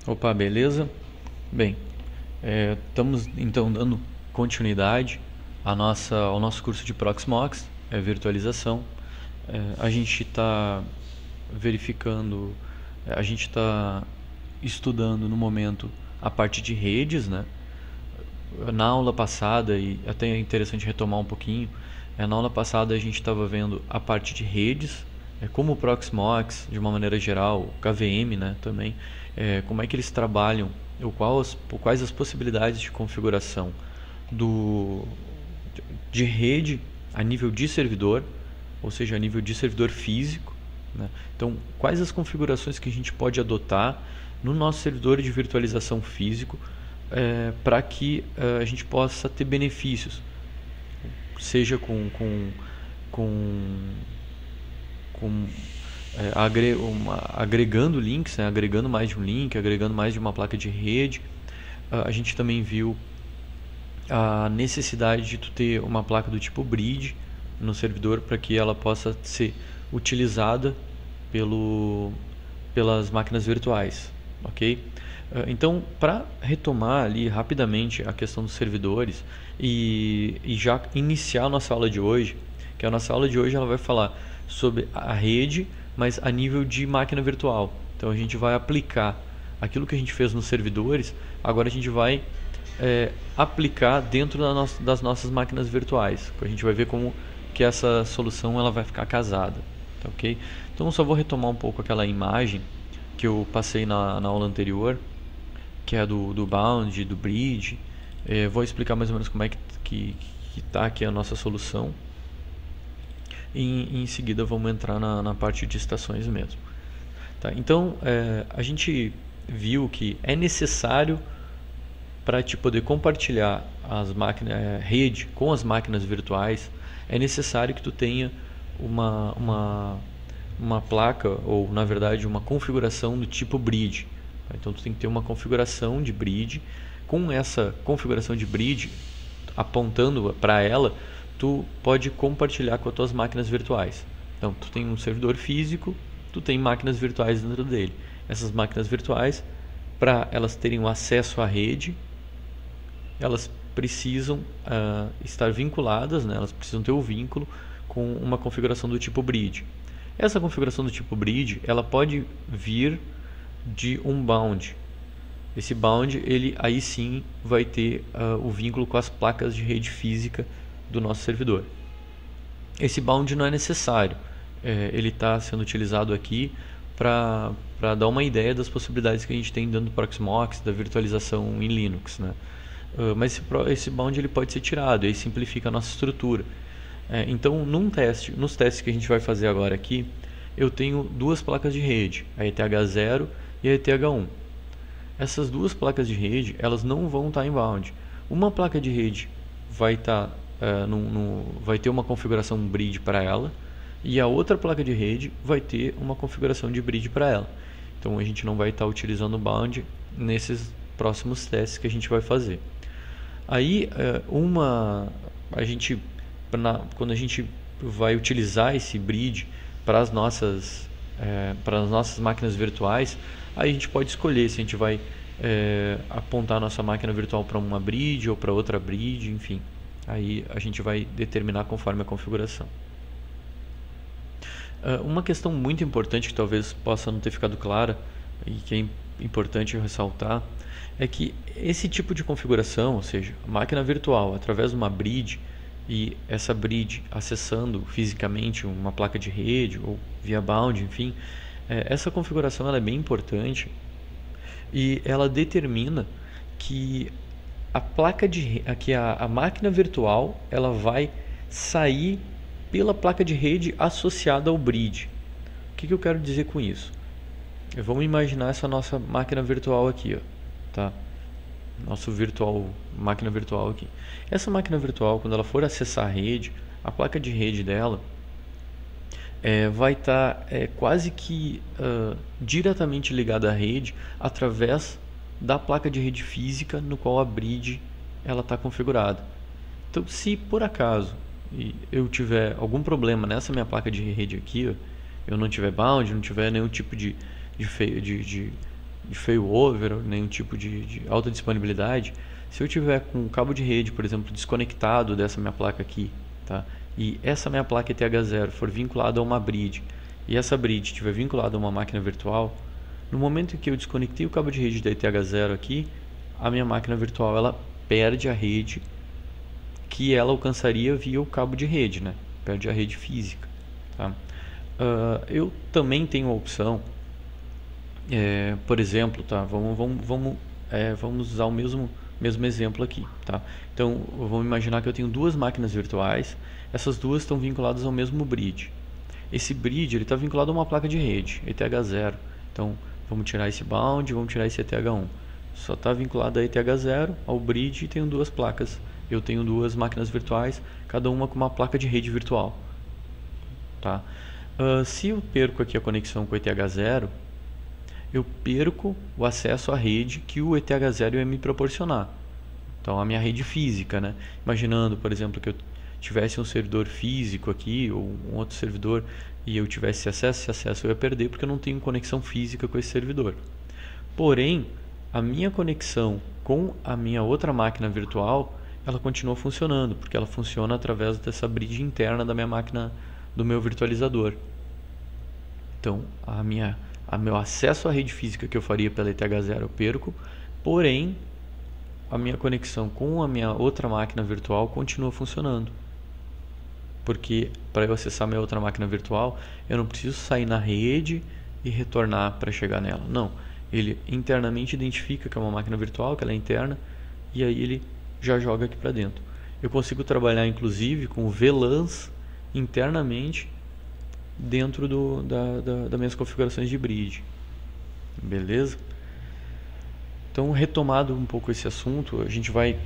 Opa, beleza? Bem, estamos então dando continuidade ao nosso curso de Proxmox, virtualização. A gente está verificando, a gente está estudando no momento a parte de redes, né? Na aula passada, e até é interessante retomar um pouquinho, na aula passada a gente estava vendo a parte de redes, como o Proxmox, de uma maneira geral, o KVM, né, também, como é que eles trabalham, quais as possibilidades de configuração do, de rede a nível de servidor, ou seja, a nível de servidor físico, né? Então, quais as configurações que a gente pode adotar no nosso servidor de virtualização físico para que a gente possa ter benefícios, seja com, com agregando links, né? Agregando mais de um link, agregando mais de uma placa de rede. A gente também viu a necessidade de tu ter uma placa do tipo bridge no servidor para que ela possa ser utilizada pelas máquinas virtuais, ok? Então, para retomar ali rapidamente a questão dos servidores e já iniciar a nossa aula de hoje, que a nossa aula de hoje ela vai falar sobre a rede, mas a nível de máquina virtual. Então, a gente vai aplicar aquilo que a gente fez nos servidores, agora a gente vai aplicar dentro das nossas máquinas virtuais. A gente vai ver como que essa solução ela vai ficar casada, tá, ok? Então, eu só vou retomar um pouco aquela imagem que eu passei na aula anterior, que é do bound, do bridge. Vou explicar mais ou menos como é que está aqui a nossa solução. E em seguida vamos entrar na parte de estações mesmo. Tá? Então, a gente viu que é necessário para te poder compartilhar as máquinas, rede com as máquinas virtuais, é necessário que tu tenha uma placa, ou na verdade uma configuração do tipo bridge. Então tu tem que ter uma configuração de bridge. Com essa configuração de bridge, apontando para ela, tu pode compartilhar com as tuas máquinas virtuais. Então tu tem um servidor físico, tu tem máquinas virtuais dentro dele. Essas máquinas virtuais, para elas terem o acesso à rede, elas precisam estar vinculadas, né? Elas precisam ter o vínculo com uma configuração do tipo bridge. Essa configuração do tipo bridge, ela pode vir de um bound. Esse bound, ele aí sim vai ter o vínculo com as placas de rede física do nosso servidor. Esse bound não é necessário, ele está sendo utilizado aqui para dar uma ideia das possibilidades que a gente tem dentro do Proxmox, da virtualização em Linux, né? Mas esse bound ele pode ser tirado, aí simplifica a nossa estrutura. Então, nos testes que a gente vai fazer agora aqui, eu tenho duas placas de rede, a ETH0 e a ETH1. Essas duas placas de rede, elas não vão estar em bound. Uma placa de rede vai vai ter uma configuração bridge para ela, e a outra placa de rede vai ter uma configuração de bridge para ela. Então a gente não vai estar utilizando o bound nesses próximos testes que a gente vai fazer. Aí quando a gente vai utilizar esse bridge para as nossas máquinas virtuais, aí a gente pode escolher se a gente vai apontar a nossa máquina virtual para uma bridge ou para outra bridge, enfim. Aí a gente vai determinar conforme a configuração. Uma questão muito importante que talvez possa não ter ficado clara e que é importante ressaltar é que esse tipo de configuração, ou seja, a máquina virtual através de uma bridge e essa bridge acessando fisicamente uma placa de rede ou via bound, enfim, essa configuração ela é bem importante e ela determina que a máquina virtual ela vai sair pela placa de rede associada ao bridge. O que eu quero dizer com isso? Vamos imaginar essa nossa máquina virtual aqui, ó, tá? Máquina virtual aqui. Essa máquina virtual, quando ela for acessar a rede, a placa de rede dela vai estar quase que diretamente ligada à rede através da placa de rede física no qual a bridge ela está configurada. Então, se por acaso eu tiver algum problema nessa minha placa de rede aqui, ó, eu não tiver bound, não tiver nenhum tipo de failover, nenhum tipo de alta disponibilidade. Se eu tiver com o cabo de rede, por exemplo, desconectado dessa minha placa aqui, tá? E essa minha placa ETH0 for vinculada a uma bridge, e essa bridge estiver vinculada a uma máquina virtual, no momento em que eu desconectei o cabo de rede da ETH0 aqui, a minha máquina virtual ela perde a rede que ela alcançaria via o cabo de rede, né? Perde a rede física, tá? Eu também tenho a opção, por exemplo, tá? Vamos usar o mesmo exemplo aqui, tá? Então, vamos imaginar que eu tenho duas máquinas virtuais, essas duas estão vinculadas ao mesmo bridge. Esse bridge está vinculado a uma placa de rede, ETH0. Então, vamos tirar esse bound, vamos tirar esse ETH1. Só está vinculado a ETH0, ao bridge, e tenho duas placas. Eu tenho duas máquinas virtuais, cada uma com uma placa de rede virtual. Tá? Se eu perco aqui a conexão com o ETH0, eu perco o acesso à rede que o ETH0 ia me proporcionar. Então, a minha rede física, né? Imaginando, por exemplo, que eu tivesse um servidor físico aqui, ou um outro servidor, e eu tivesse acesso, esse acesso eu ia perder porque eu não tenho conexão física com esse servidor. Porém, a minha conexão com a minha outra máquina virtual, ela continua funcionando, porque ela funciona através dessa bridge interna da minha máquina, do meu virtualizador. Então, meu acesso à rede física que eu faria pela ETH0 eu perco, porém, a minha conexão com a minha outra máquina virtual continua funcionando. Porque para eu acessar minha outra máquina virtual, eu não preciso sair na rede e retornar para chegar nela. Não, ele internamente identifica que é uma máquina virtual, que ela é interna, e aí ele já joga aqui para dentro. Eu consigo trabalhar inclusive com VLANs internamente dentro das minhas configurações de bridge. Beleza? Então, retomado um pouco esse assunto, a gente vai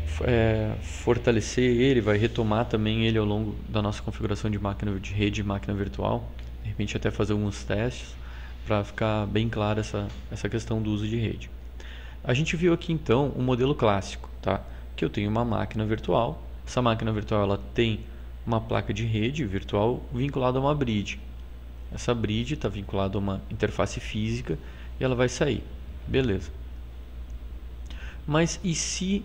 fortalecer ele, vai retomar também ele ao longo da nossa configuração de máquina de rede e máquina virtual. De repente até fazer alguns testes para ficar bem clara essa questão do uso de rede. A gente viu aqui então um modelo clássico, tá? Que eu tenho uma máquina virtual. Essa máquina virtual ela tem uma placa de rede virtual vinculada a uma bridge. Essa bridge está vinculada a uma interface física e ela vai sair. Beleza. Mas e se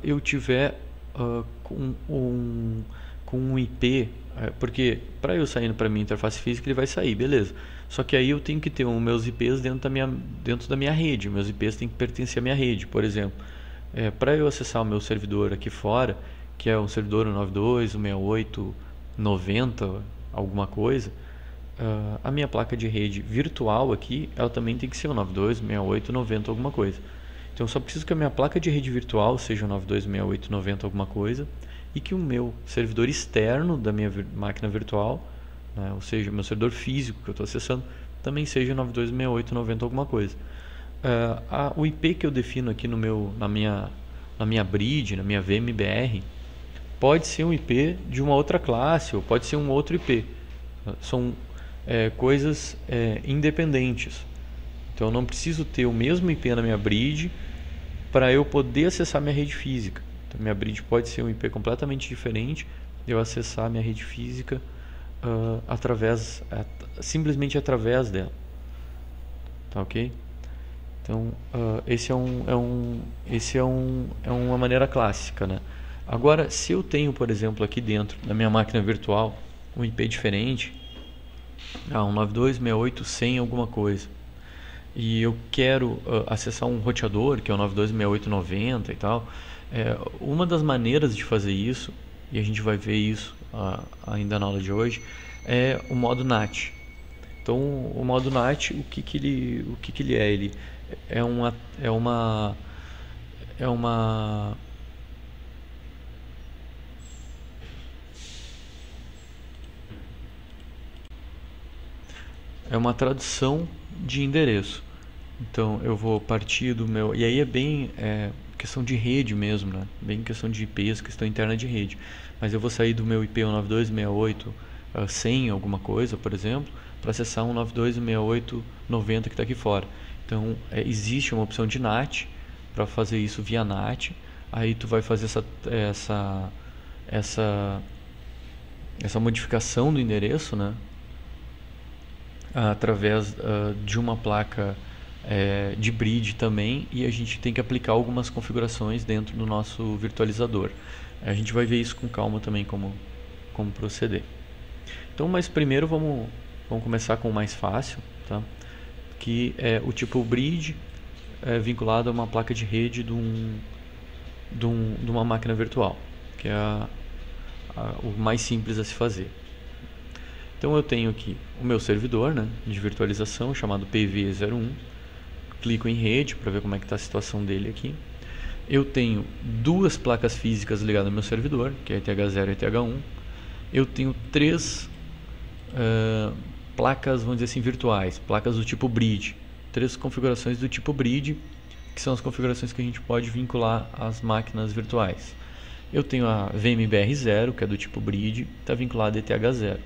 eu tiver com um IP, porque para eu saindo para minha interface física ele vai sair, beleza. Só que aí eu tenho que ter os meus IPs dentro da minha rede, meus IPs têm que pertencer à minha rede, por exemplo. Para eu acessar o meu servidor aqui fora, que é um servidor 92, 168, 90, alguma coisa, a minha placa de rede virtual aqui, ela também tem que ser um 92, 68, 90, alguma coisa. Então eu só preciso que a minha placa de rede virtual seja 926890 alguma coisa e que o meu servidor externo da minha máquina virtual, né, ou seja, o meu servidor físico que eu estou acessando, também seja 926890 alguma coisa. O IP que eu defino aqui na minha bridge, na minha VMBR, pode ser um IP de uma outra classe ou pode ser um outro IP. São coisas independentes. Então eu não preciso ter o mesmo IP na minha bridge para eu poder acessar minha rede física. Então minha bridge pode ser um IP completamente diferente e eu acessar minha rede física simplesmente através dela. Tá ok? Então esse é uma maneira clássica, né? Agora, se eu tenho, por exemplo, aqui dentro da minha máquina virtual um IP diferente, um 9268.100 alguma coisa, e eu quero acessar um roteador que é o 926890 e tal, uma das maneiras de fazer isso, e a gente vai ver isso ainda na aula de hoje, é o modo NAT. Então o modo NAT, o que ele é? Ele é uma tradução de endereço. Então eu vou partir do meu... E aí é bem questão de rede mesmo, né? Bem questão de IPs, questão interna de rede. Mas eu vou sair do meu IP 192.68.100 alguma coisa, por exemplo, para acessar um 92.68.90 que está aqui fora. Então existe uma opção de NAT para fazer isso via NAT. Aí tu vai fazer essa modificação do endereço, né? Através de uma placa de bridge também, e a gente tem que aplicar algumas configurações dentro do nosso virtualizador. A gente vai ver isso com calma também, como proceder. Então, mas primeiro vamos começar com o mais fácil, tá? Que é o tipo bridge vinculado a uma placa de rede de uma máquina virtual, que é o mais simples a se fazer. Então eu tenho aqui o meu servidor, né, de virtualização chamado PV01. Clico em rede para ver como é que está a situação dele aqui. Eu tenho duas placas físicas ligadas ao meu servidor, que é ETH0 e ETH1. Eu tenho três placas, vamos dizer assim, virtuais, placas do tipo bridge. Três configurações do tipo bridge, que são as configurações que a gente pode vincular às máquinas virtuais. Eu tenho a VMBR0, que é do tipo bridge, está vinculada a ETH0.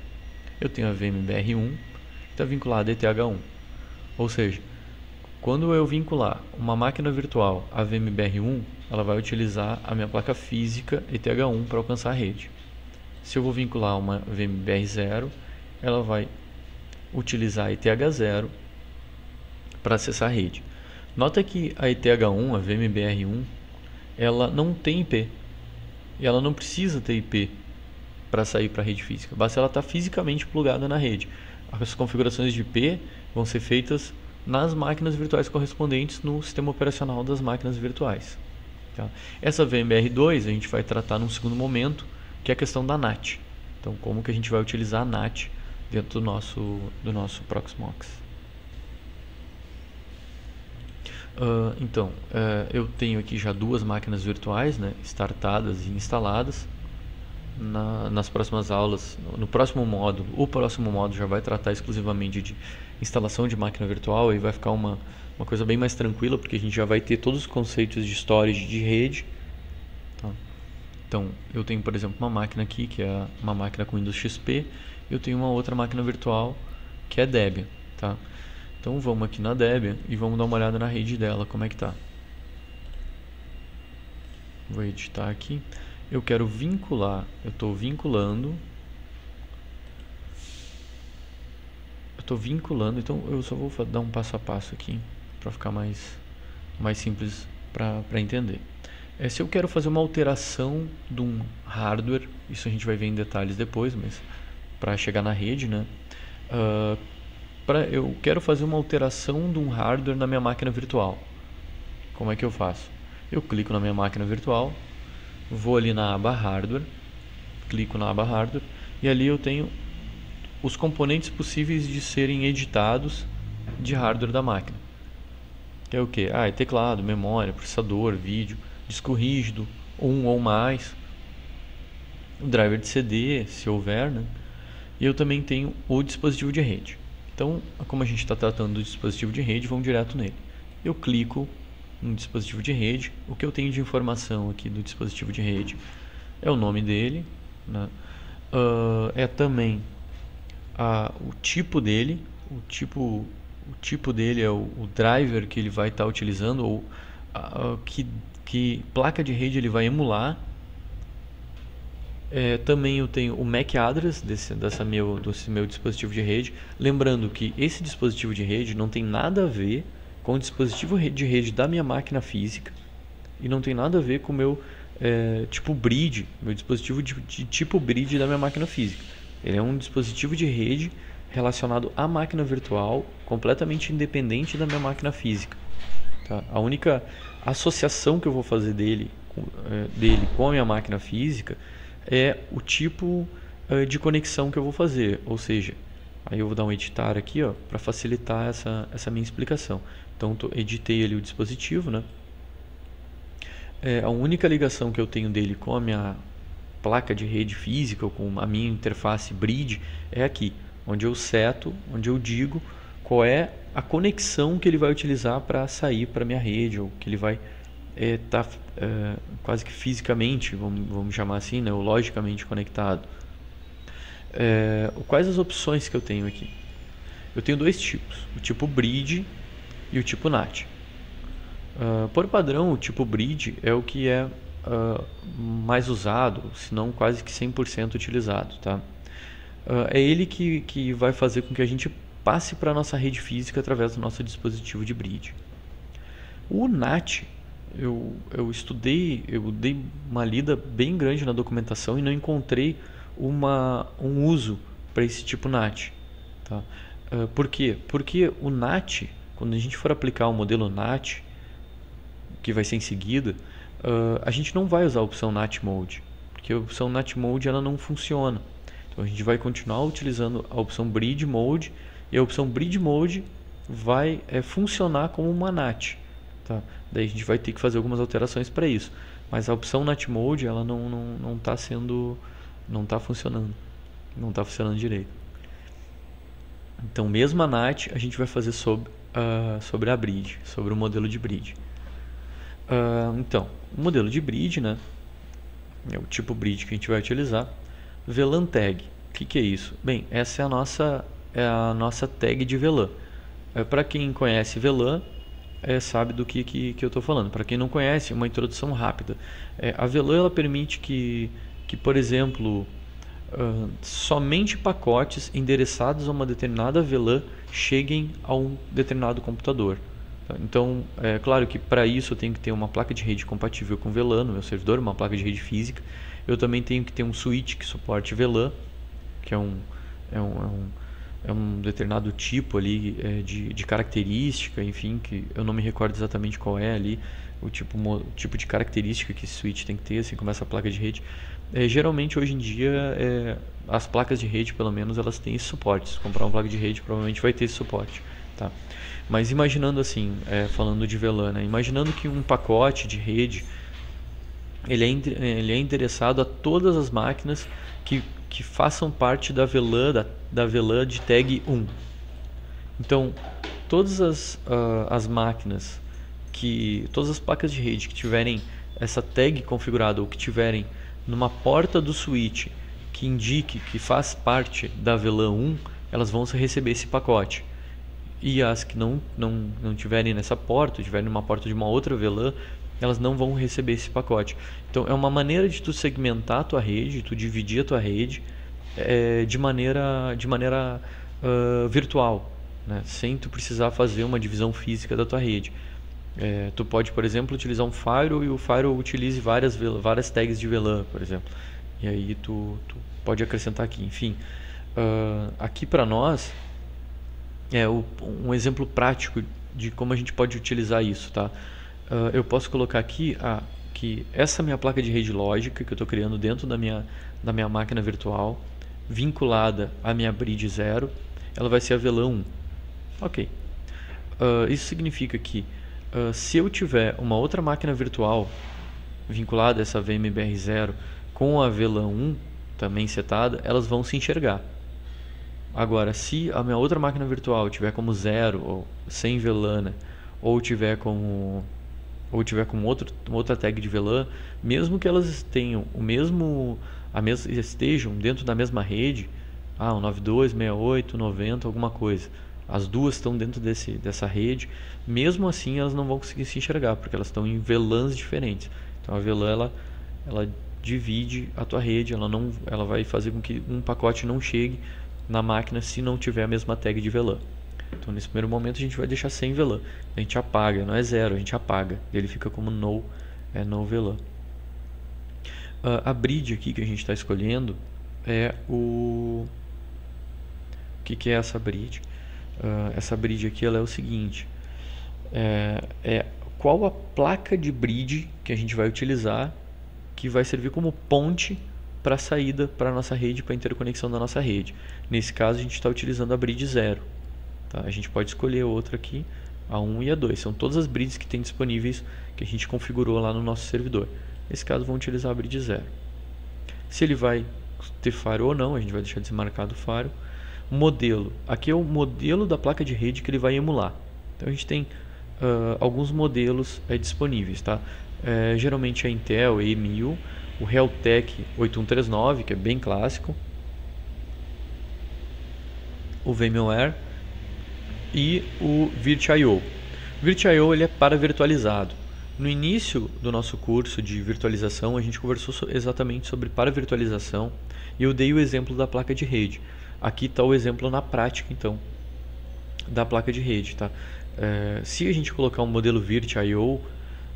Eu tenho a VMBR1, que está vinculada a ETH1. Ou seja, quando eu vincular uma máquina virtual à VMBR1, ela vai utilizar a minha placa física ETH1 para alcançar a rede. Se eu vou vincular uma VMBR0, ela vai utilizar a ETH0 para acessar a rede. Nota que a ETH1, a VMBR1, ela não tem IP. E ela não precisa ter IP para sair para a rede física. Basta ela estar fisicamente plugada na rede. As configurações de IP vão ser feitas nas máquinas virtuais correspondentes no sistema operacional das máquinas virtuais. Tá? Essa VMBR2 a gente vai tratar num segundo momento, que é a questão da NAT. Então, como que a gente vai utilizar a NAT dentro do nosso Proxmox. Eu tenho aqui já duas máquinas virtuais, né, startadas e instaladas. Nas próximas aulas, no próximo módulo, o próximo módulo já vai tratar exclusivamente de instalação de máquina virtual, e vai ficar uma coisa bem mais tranquila, porque a gente já vai ter todos os conceitos de storage de rede. Tá? Então, eu tenho, por exemplo, uma máquina aqui, que é uma máquina com Windows XP, e eu tenho uma outra máquina virtual, que é Debian. Tá? Então, vamos aqui na Debian e vamos dar uma olhada na rede dela, como é que tá. Vou editar aqui. Eu quero vincular, eu estou vinculando, então eu só vou dar um passo a passo aqui para ficar mais simples para entender. Se eu quero fazer uma alteração de um hardware, isso a gente vai ver em detalhes depois, mas para chegar na rede, né? Eu quero fazer uma alteração de um hardware na minha máquina virtual. Como é que eu faço? Eu clico na minha máquina virtual, vou ali na aba hardware, clico na aba hardware e ali eu tenho os componentes possíveis de serem editados de hardware da máquina. Que é o que? É teclado, memória, processador, vídeo, disco rígido, um ou mais, o driver de CD, se houver, né? E eu também tenho o dispositivo de rede. Então, como a gente está tratando do dispositivo de rede, vamos direto nele. Eu clico no dispositivo de rede. O que eu tenho de informação aqui do dispositivo de rede é o nome dele, né? É também o tipo dele. O tipo dele é o driver que ele vai estar utilizando, ou que placa de rede ele vai emular. Também eu tenho o MAC address desse meu dispositivo de rede. Lembrando que esse dispositivo de rede não tem nada a ver com o dispositivo de rede da minha máquina física, e não tem nada a ver com o meu tipo bridge, meu dispositivo de tipo bridge da minha máquina física. Ele é um dispositivo de rede relacionado à máquina virtual, completamente independente da minha máquina física. Tá? A única associação que eu vou fazer dele com a minha máquina física é o tipo de conexão que eu vou fazer, ou seja, aí eu vou dar um editar aqui, para facilitar essa minha explicação. Então, editei ali o dispositivo, né? A única ligação que eu tenho dele com a minha placa de rede física, ou com a minha interface bridge, é aqui, onde eu seto, onde eu digo qual é a conexão que ele vai utilizar para sair para a minha rede, ou que ele vai estar quase que fisicamente, vamos chamar assim, né, ou logicamente conectado. Quais as opções que eu tenho aqui? Eu tenho dois tipos, o tipo bridge e o tipo NAT. Por padrão, o tipo bridge é o que é mais usado, se não quase que 100% utilizado. Tá? É ele que vai fazer com que a gente passe para a nossa rede física através do nosso dispositivo de bridge. O NAT, eu estudei, eu dei uma lida bem grande na documentação e não encontrei um uso para esse tipo NAT. Tá? Por quê? Porque o NAT, quando a gente for aplicar o modelo NAT, que vai ser em seguida, a gente não vai usar a opção NAT Mode, porque a opção NAT Mode ela não funciona. Então a gente vai continuar utilizando a opção Bridge Mode, e a opção Bridge Mode vai funcionar como uma NAT. Tá? Daí a gente vai ter que fazer algumas alterações para isso. Mas a opção NAT Mode ela não está funcionando. Não está funcionando direito. Então mesmo a NAT a gente vai fazer sobre a bridge, sobre o modelo de bridge. Então, o modelo de bridge, né, é o tipo bridge que a gente vai utilizar. VLAN tag, o que é isso? Bem, essa é a nossa tag de VLAN. Para quem conhece VLAN, sabe do que eu estou falando. Para quem não conhece, uma introdução rápida. A VLAN ela permite que, por exemplo, somente pacotes endereçados a uma determinada VLAN cheguem a um determinado computador. Então, é claro que para isso eu tenho que ter uma placa de rede compatível com VLAN no meu servidor, uma placa de rede física. Eu também tenho que ter um switch que suporte VLAN, que é um determinado tipo ali de característica, enfim, que eu não me recordo exatamente qual é ali o tipo de característica que esse switch tem que ter, assim como essa placa de rede. Geralmente hoje em dia as placas de rede, pelo menos, elas têm esse suporte. Se comprar uma placa de rede, provavelmente vai ter esse suporte, tá? Mas imaginando assim, falando de VLAN, né? Imaginando que um pacote de rede ele é endereçado a todas as máquinas que façam parte da VLAN de tag 1. Então, todas as máquinas, todas as placas de rede que tiverem essa tag configurada ou que tiverem numa porta do switch que indique que faz parte da VLAN 1, elas vão receber esse pacote. E as que não tiverem nessa porta, tiverem numa porta de uma outra VLAN, elas não vão receber esse pacote. Então é uma maneira de tu segmentar a tua rede, tu dividir a tua rede de maneira virtual, né? Sem tu precisar fazer uma divisão física da tua rede. Tu pode, por exemplo, utilizar um firewall e o firewall utilize várias tags de VLAN, por exemplo. E aí tu pode acrescentar aqui. Enfim, aqui para nós um exemplo prático de como a gente pode utilizar isso, tá? Eu posso colocar aqui que essa minha placa de rede lógica que eu estou criando dentro da minha máquina virtual, vinculada à minha bridge 0, ela vai ser a VLAN 1. Ok. Isso significa que se eu tiver uma outra máquina virtual vinculada a essa VMBR0 com a VLAN 1 também setada, elas vão se enxergar. Agora, se a minha outra máquina virtual tiver como 0 ou sem VLAN, ou tiver como outra tag de VLAN, mesmo que elas tenham estejam dentro da mesma rede, 92, 68, 90, alguma coisa, as duas estão dentro dessa rede, mesmo assim elas não vão conseguir se enxergar, porque elas estão em VLANs diferentes. Então a VLAN ela divide a tua rede, ela vai fazer com que um pacote não chegue na máquina se não tiver a mesma tag de VLAN. Então nesse primeiro momento a gente vai deixar sem VLAN, a gente apaga, não é 0, a gente apaga, ele fica como no VLAN. A bridge aqui que a gente está escolhendo é o que é essa bridge? Essa bridge aqui ela é o seguinte, qual a placa de bridge que a gente vai utilizar que vai servir como ponte para a saída para a nossa rede, para a interconexão da nossa rede. Nesse caso a gente está utilizando a bridge 0. Tá? A gente pode escolher outra aqui, a 1 e a 2. São todas as bridges que tem disponíveis que a gente configurou lá no nosso servidor. Nesse caso vamos utilizar a bridge 0. Se ele vai ter firewall ou não, a gente vai deixar desmarcado o firewall. Modelo. Aqui é o modelo da placa de rede que ele vai emular. Então a gente tem alguns modelos disponíveis. Tá? Geralmente a Intel E1000, o Realtek 8139, que é bem clássico, o VMware e o VirtIO. O VirtIO ele é para virtualizado. No início do nosso curso de virtualização, a gente conversou exatamente sobre paravirtualização e eu dei o exemplo da placa de rede. Aqui está o exemplo na prática, então, da placa de rede, tá? Se a gente colocar um modelo Virt.io,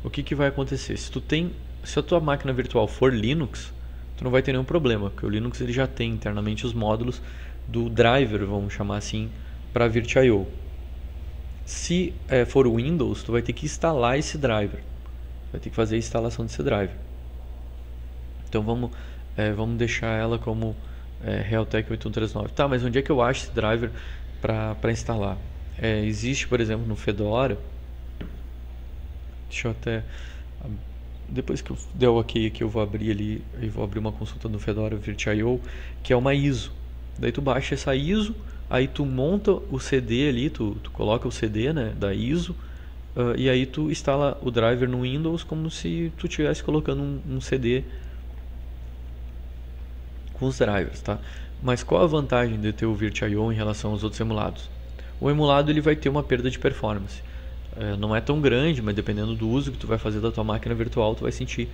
o que vai acontecer? Se a tua máquina virtual for Linux, tu não vai ter nenhum problema, porque o Linux ele já tem internamente os módulos do driver, vamos chamar assim, para Virt.io. Se for Windows, tu vai ter que instalar esse driver, vai ter que fazer a instalação desse driver. Então vamos deixar ela como Realtek 8139. Tá, mas onde é que eu acho esse driver para instalar? Existe, por exemplo, no Fedora. Deixa eu até... Depois que eu der o ok aqui, eu vou abrir ali, eu vou abrir uma consulta no Fedora Virt.io, que é uma ISO. Daí tu baixa essa ISO, aí tu monta o CD ali, tu coloca o CD, né, da ISO, e aí tu instala o driver no Windows como se tu estivesse colocando um CD com os drivers, tá? Mas qual a vantagem de ter o Virt.io em relação aos outros emulados? O emulado ele vai ter uma perda de performance. Não é tão grande, mas dependendo do uso que tu vai fazer da tua máquina virtual, tu vai sentir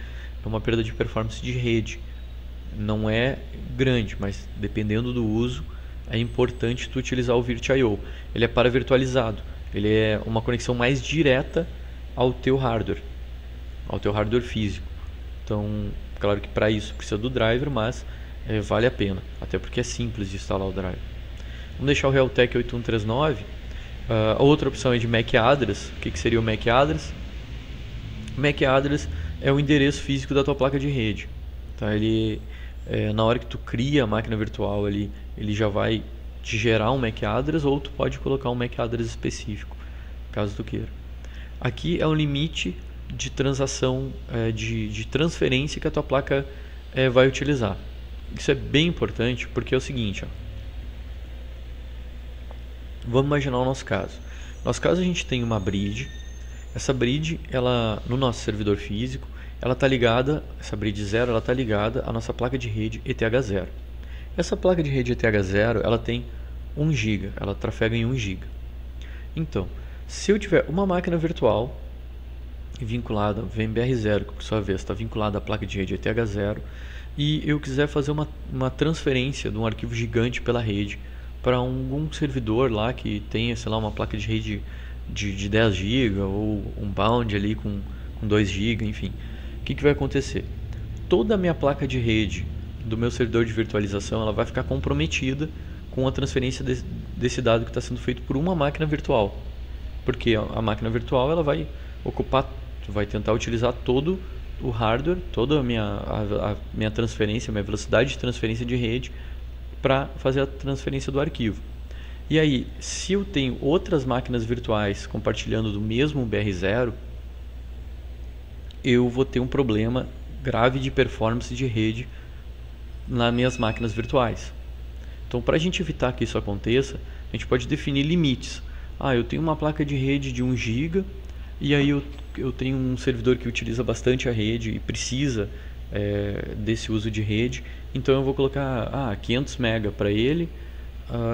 uma perda de performance de rede. Não é grande, mas dependendo do uso, é importante tu utilizar o Virt.io. Ele é para virtualizado. Ele é uma conexão mais direta ao teu hardware físico. Então, claro que para isso precisa do driver, mas vale a pena, até porque é simples de instalar o driver. Vamos deixar o Realtek 8139. A outra opção é de MAC address. O que seria o MAC address? O MAC address é o endereço físico da tua placa de rede. Tá? Ele, na hora que tu cria a máquina virtual, ele já vai te gerar um MAC address, ou tu pode colocar um MAC address específico, caso tu queira. Aqui é o limite de transação, de transferência que a tua placa vai utilizar. Isso é bem importante porque é o seguinte, ó. Vamos imaginar o nosso caso. No nosso caso a gente tem uma bridge. Essa bridge, ela, no nosso servidor físico, ela está ligada, essa bridge 0, ela está ligada à nossa placa de rede ETH0. Essa placa de rede ETH0, ela tem 1 GB, ela trafega em 1 GB. Então, se eu tiver uma máquina virtual vinculada, VMBR0, que por sua vez está vinculada à placa de rede ETH0, e eu quiser fazer uma transferência de um arquivo gigante pela rede para algum servidor lá que tenha, sei lá, uma placa de rede de 10 GB ou um bound ali com 2 GB, enfim. O que vai acontecer? Toda a minha placa de rede do meu servidor de virtualização, ela vai ficar comprometida com a transferência desse dado que está sendo feito por uma máquina virtual. Porque a máquina virtual ela vai ocupar, vai tentar utilizar todo o hardware, toda a minha transferência, a minha velocidade de transferência de rede para fazer a transferência do arquivo. E aí, se eu tenho outras máquinas virtuais compartilhando do mesmo BR0, eu vou ter um problema grave de performance de rede nas minhas máquinas virtuais. Então, para a gente evitar que isso aconteça, a gente pode definir limites. Eu tenho uma placa de rede de 1 GB e aí eu tenho um servidor que utiliza bastante a rede e precisa desse uso de rede, então eu vou colocar 500 MB para ele,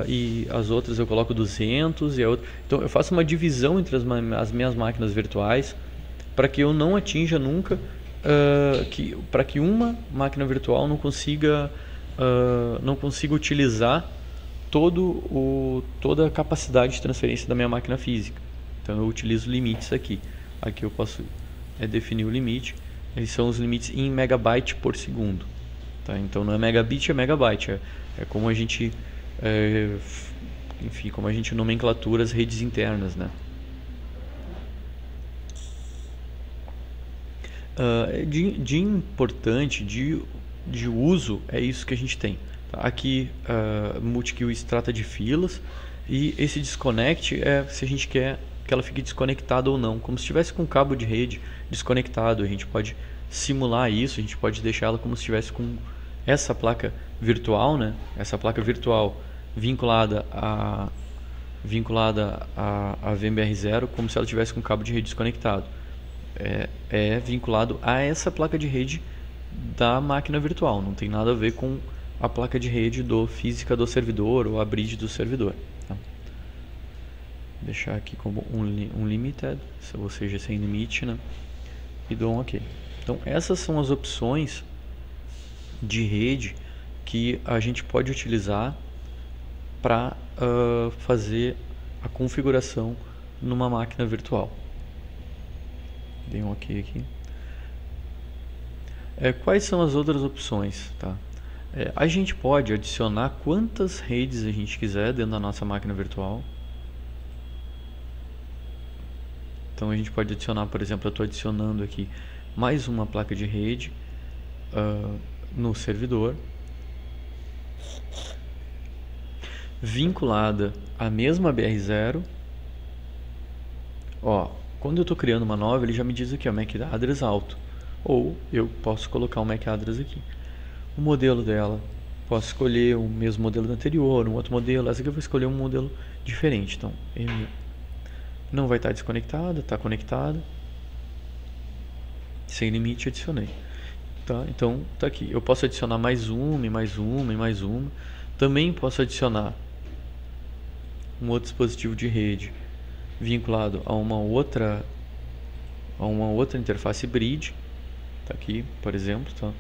e as outras eu coloco 200 e a outra. Então eu faço uma divisão entre as minhas máquinas virtuais para que eu não atinja nunca, para que uma máquina virtual não consiga utilizar toda a capacidade de transferência da minha máquina física. Então eu utilizo limites aqui. Aqui eu posso definir o limite. Eles são os limites em megabyte por segundo. Tá? Então não é megabit, é megabyte. É como a gente, enfim, como a gente nomenclatura as redes internas, né? De importante, de uso, é isso que a gente tem. Tá? Aqui, multi-queue se trata de filas, e esse disconnect é se a gente quer que ela fique desconectada ou não, como se estivesse com um cabo de rede desconectado. A gente pode simular isso, a gente pode deixar ela como se estivesse com essa placa virtual, né? Essa placa virtual vinculada a VMBR0, como se ela tivesse com um cabo de rede desconectado. É vinculado a essa placa de rede da máquina virtual, não tem nada a ver com a placa de rede física do servidor ou a bridge do servidor. Tá? Deixar aqui como um limited, ou seja, sem limite, né? E dou um OK. Então essas são as opções de rede que a gente pode utilizar para fazer a configuração numa máquina virtual. Dei um OK aqui. Quais são as outras opções? Tá? A gente pode adicionar quantas redes a gente quiser dentro da nossa máquina virtual. Então a gente pode adicionar, por exemplo, eu estou adicionando aqui mais uma placa de rede no servidor, vinculada à mesma BR0. Quando eu estou criando uma nova, ele já me diz aqui, MAC address alto. Ou eu posso colocar um MAC address aqui. O modelo dela, posso escolher o mesmo modelo do anterior, um outro modelo. Essa aqui eu vou escolher um modelo diferente. Então, não vai estar desconectada, está conectada. Sem limite, adicionei. Tá? Então, está aqui. Eu posso adicionar mais uma, e mais uma, e mais uma. Também posso adicionar um outro dispositivo de rede vinculado a uma outra interface bridge. Está aqui, por exemplo. Tá?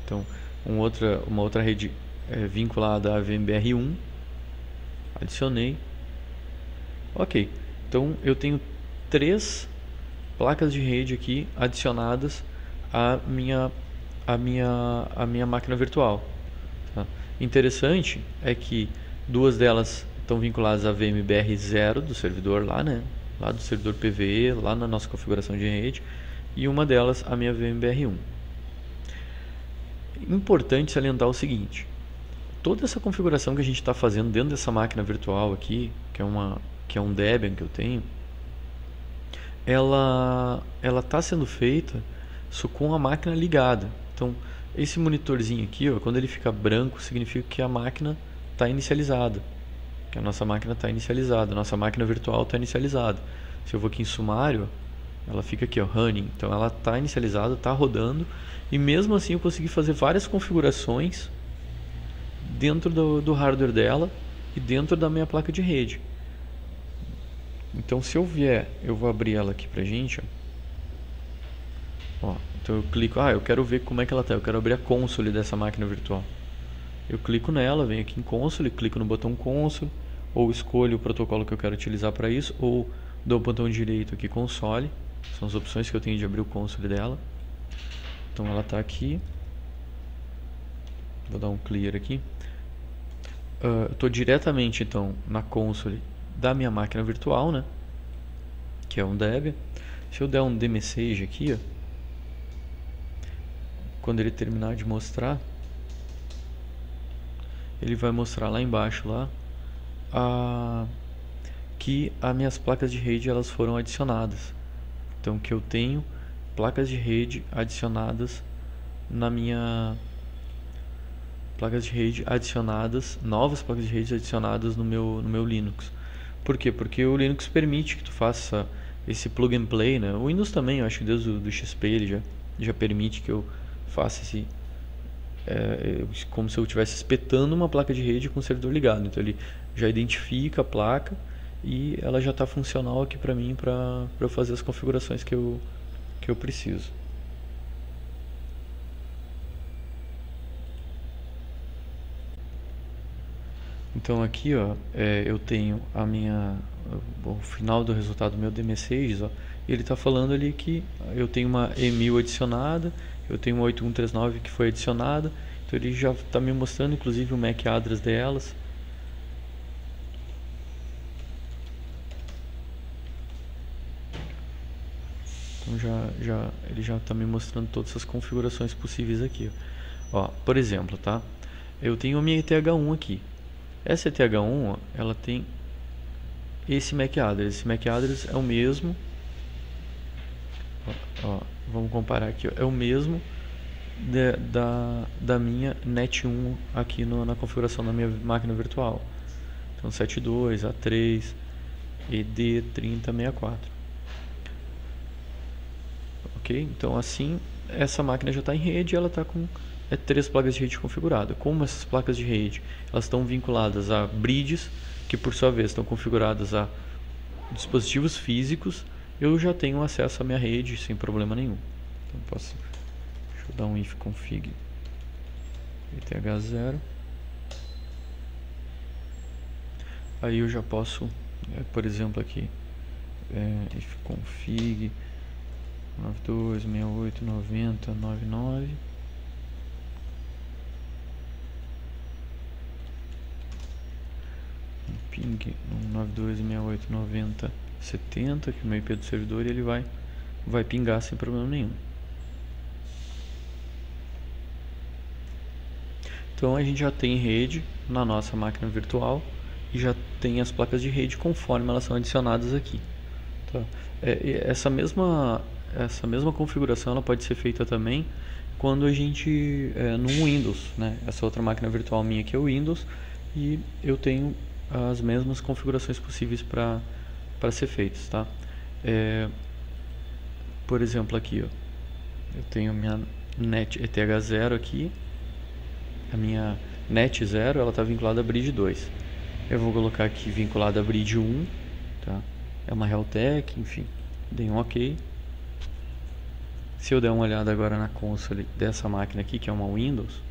Então, uma outra rede vinculada a VMBR1. Adicionei. Ok. Então, eu tenho 3 placas de rede aqui adicionadas à minha máquina virtual. Tá? Interessante é que 2 delas estão vinculadas a VMBR0 do servidor lá, né? Lá do servidor PVE, lá na nossa configuração de rede, e uma delas a minha VMBR1. Importante salientar o seguinte: toda essa configuração que a gente está fazendo dentro dessa máquina virtual aqui, que é um Debian que eu tenho, ela está sendo feita com a máquina ligada. Então, esse monitorzinho aqui, quando ele fica branco, significa que a máquina está inicializada. Que a nossa máquina está inicializada, a nossa máquina virtual está inicializada. Se eu vou aqui em sumário, ela fica aqui, running. Então, ela está inicializada, está rodando. E mesmo assim, eu consegui fazer várias configurações dentro do hardware dela e dentro da minha placa de rede. Então, se eu vier, eu vou abrir ela aqui pra gente. Então eu clico, eu quero ver como é que ela tá. Eu quero abrir a console dessa máquina virtual. Eu clico nela, venho aqui em console, clico no botão console, ou escolho o protocolo que eu quero utilizar para isso, ou dou o botão direito aqui, console. São as opções que eu tenho de abrir o console dela. Então ela tá aqui. Vou dar um clear aqui. Eu estou diretamente então na console da minha máquina virtual, né? Que é um Debian. Se eu der um dmesg aqui, quando ele terminar de mostrar, ele vai mostrar lá embaixo lá que as minhas placas de rede elas foram adicionadas. Então que eu tenho placas de rede adicionadas na minha placas de rede adicionadas, novas placas de rede adicionadas no meu Linux. Por quê? Porque o Linux permite que tu faça esse plug and play, né? O Windows também, eu acho que desde o XP ele já permite que eu faça esse como se eu estivesse espetando uma placa de rede com o servidor ligado. Então ele já identifica a placa e ela já está funcional aqui para mim para eu fazer as configurações que eu preciso. Então aqui eu tenho o final do resultado do meu dmesg, e ele está falando ali que eu tenho uma E1000 adicionada, eu tenho uma 8139 que foi adicionada, então ele já está me mostrando inclusive o MAC address delas. Então ele já está me mostrando todas essas configurações possíveis aqui. Por exemplo, tá? Eu tenho a minha ETH1 aqui. Essa ETH1, ela tem esse MAC address. Esse MAC address é o mesmo. Vamos comparar aqui. É o mesmo da minha NET1 aqui na configuração da minha máquina virtual. Então 72, A3, ED3064. Ok? Então assim, essa máquina já está em rede e ela está com 3 placas de rede configuradas. Como essas placas de rede elas estão vinculadas a bridges, que por sua vez estão configuradas a dispositivos físicos, eu já tenho acesso à minha rede sem problema nenhum. Então deixa eu dar um if config ETH0. aí eu já posso, por exemplo aqui, ifconfig 92.68.90.99, ping 92.68.90.70, que é o meu IP do servidor, e ele vai pingar sem problema nenhum. Então a gente já tem rede na nossa máquina virtual e já tem as placas de rede conforme elas são adicionadas aqui. Tá? Essa mesma configuração ela pode ser feita também quando a gente no Windows, né? Essa outra máquina virtual minha aqui é o Windows e eu tenho as mesmas configurações possíveis para ser feitas, tá? Por exemplo aqui, ó, eu tenho minha NET ETH0 aqui. A minha NET 0 ela está vinculada a Bridge 2. Eu vou colocar aqui vinculada a Bridge 1, tá? É uma Realtek, enfim, dei um OK. Se eu der uma olhada agora na console dessa máquina aqui, que é uma Windows,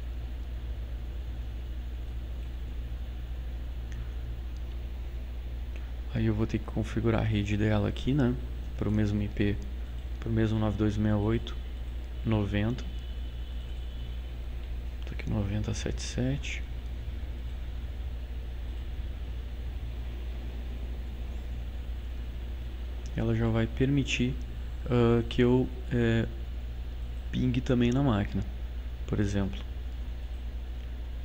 aí eu vou ter que configurar a rede dela aqui, né? Para o mesmo IP, para o mesmo 92.68.90. Tô aqui 90.77. Ela já vai permitir que eu pingue também na máquina. Por exemplo,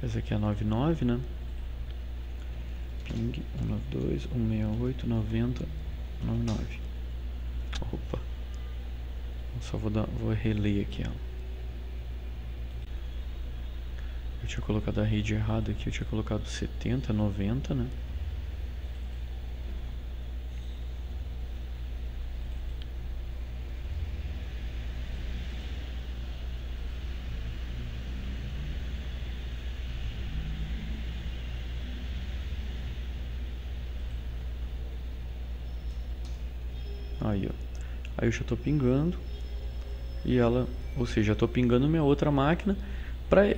essa aqui é a 99, né? Ping 192.168.90.99. Opa, só vou reler aqui ela. Eu tinha colocado a rede errada aqui, eu tinha colocado 70, 90, né? Aí, ó. Aí eu já estou pingando e ela, ou seja, estou pingando minha outra máquina,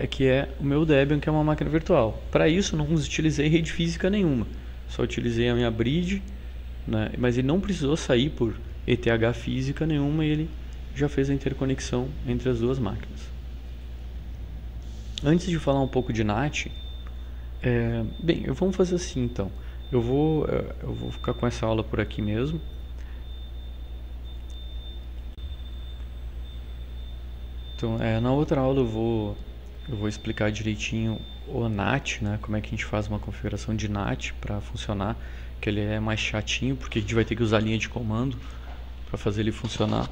que é o meu Debian, que é uma máquina virtual. Para isso não utilizei rede física nenhuma, só utilizei a minha bridge, né? Mas ele não precisou sair por ETH física nenhuma e ele já fez a interconexão entre as duas máquinas. Antes de falar um pouco de NAT, bem, vamos fazer assim então. Eu vou ficar com essa aula por aqui mesmo. Então, na outra aula eu vou explicar direitinho o NAT, né? Como é que a gente faz uma configuração de NAT para funcionar, que ele é mais chatinho, porque a gente vai ter que usar a linha de comando para fazer ele funcionar.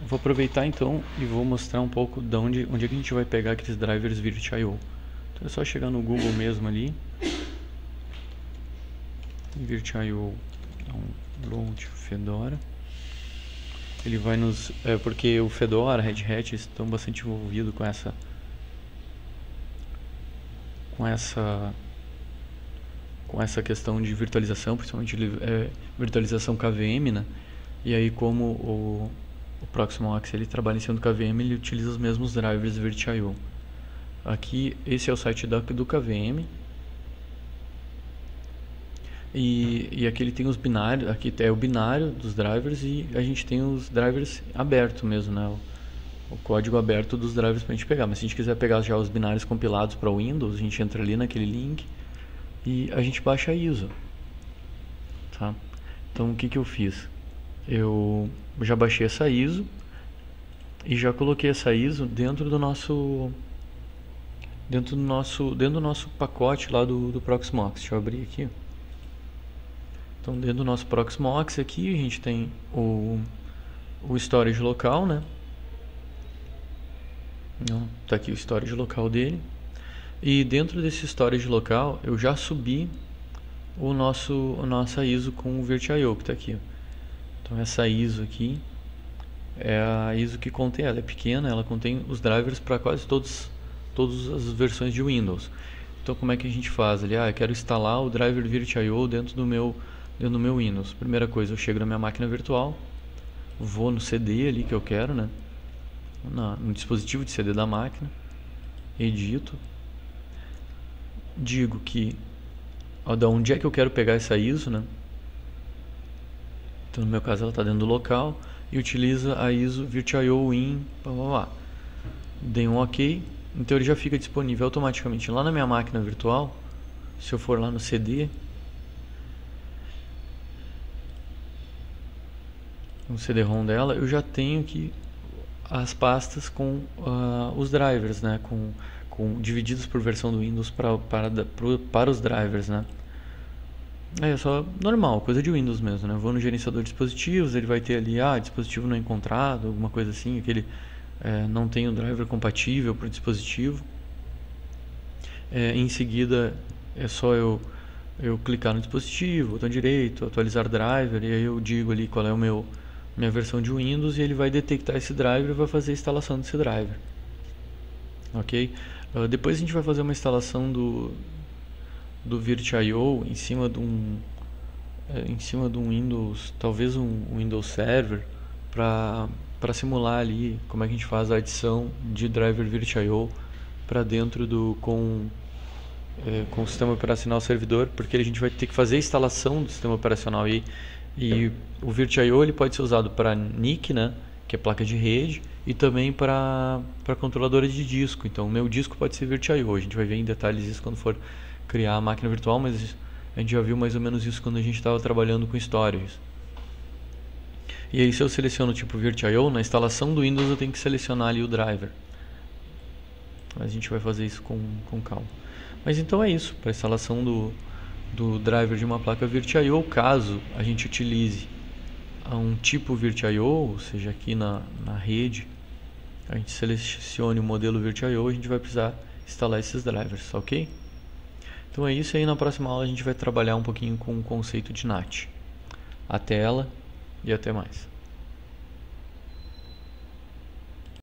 Vou aproveitar então e vou mostrar um pouco de onde é que a gente vai pegar aqueles drivers VirtIO. Então é só chegar no Google mesmo ali, VirtIO download Fedora. Ele vai nos... porque o Fedora, Red Hat estão bastante envolvidos com essa questão de virtualização, principalmente virtualização KVM, né? E aí como o Proxmox ele trabalha em cima do KVM, ele utiliza os mesmos drivers VirtIO. Aqui, esse é o site do KVM. E aqui ele tem os binários, aqui é o binário dos drivers e a gente tem os drivers abertos mesmo, né? O código aberto dos drivers pra gente pegar. Mas se a gente quiser pegar já os binários compilados para Windows, a gente entra ali naquele link e a gente baixa a ISO, tá? Então o que eu fiz? Eu já baixei essa ISO e já coloquei essa ISO dentro do nosso pacote lá do Proxmox. Deixa eu abrir aqui. Então dentro do nosso Proxmox aqui a gente tem o storage local, né? Tá aqui o storage local dele. E dentro desse storage local eu já subi a nossa ISO com o VirtIO que está aqui. Então essa ISO aqui é a ISO que contém, ela é pequena, ela contém os drivers para quase todas as versões de Windows. Então como é que a gente faz ali? Eu quero instalar o driver VirtIO dentro do meu Windows. Primeira coisa, eu chego na minha máquina virtual, vou no CD ali que eu quero, né? No dispositivo de CD da máquina, edito, digo que da onde é que eu quero pegar essa ISO, né? Então, no meu caso, ela está dentro do local e utiliza a ISO virtual win, dei um OK, então ele já fica disponível automaticamente lá na minha máquina virtual. Se eu for lá no CD, no CD-ROM dela, eu já tenho aqui as pastas com os drivers, né? Divididos por versão do Windows para os drivers, né? É só normal, coisa de Windows mesmo, né? Eu vou no gerenciador de dispositivos, ele vai ter ali, dispositivo não encontrado, alguma coisa assim, aquele não tem o driver compatível para o dispositivo. Em seguida é só eu clicar no dispositivo, botão direito, atualizar driver, e aí eu digo ali qual é minha versão de Windows e ele vai detectar esse driver e vai fazer a instalação desse driver. Ok? Depois a gente vai fazer uma instalação do Virtual em cima de um Windows, talvez um Windows Server, para simular ali como é que a gente faz a adição de driver Virtual para dentro com o sistema operacional servidor, porque a gente vai ter que fazer a instalação do sistema operacional e o Virtual ele pode ser usado para NIC, né, que é placa de rede, e também para controladores de disco. Então o meu disco pode ser Virtual. A gente vai ver em detalhes isso quando for criar a máquina virtual, mas a gente já viu mais ou menos isso quando a gente estava trabalhando com storages. E aí, se eu seleciono o tipo Virtual, na instalação do Windows eu tenho que selecionar ali o driver. Mas a gente vai fazer isso com calma. Mas então é isso, para a instalação do driver de uma placa Virtual, caso a gente utilize um tipo Virtual, ou seja, aqui na rede, a gente selecione o modelo Virtual, a gente vai precisar instalar esses drivers, ok? Então é isso, aí na próxima aula a gente vai trabalhar um pouquinho com o conceito de NAT. Até ela e até mais.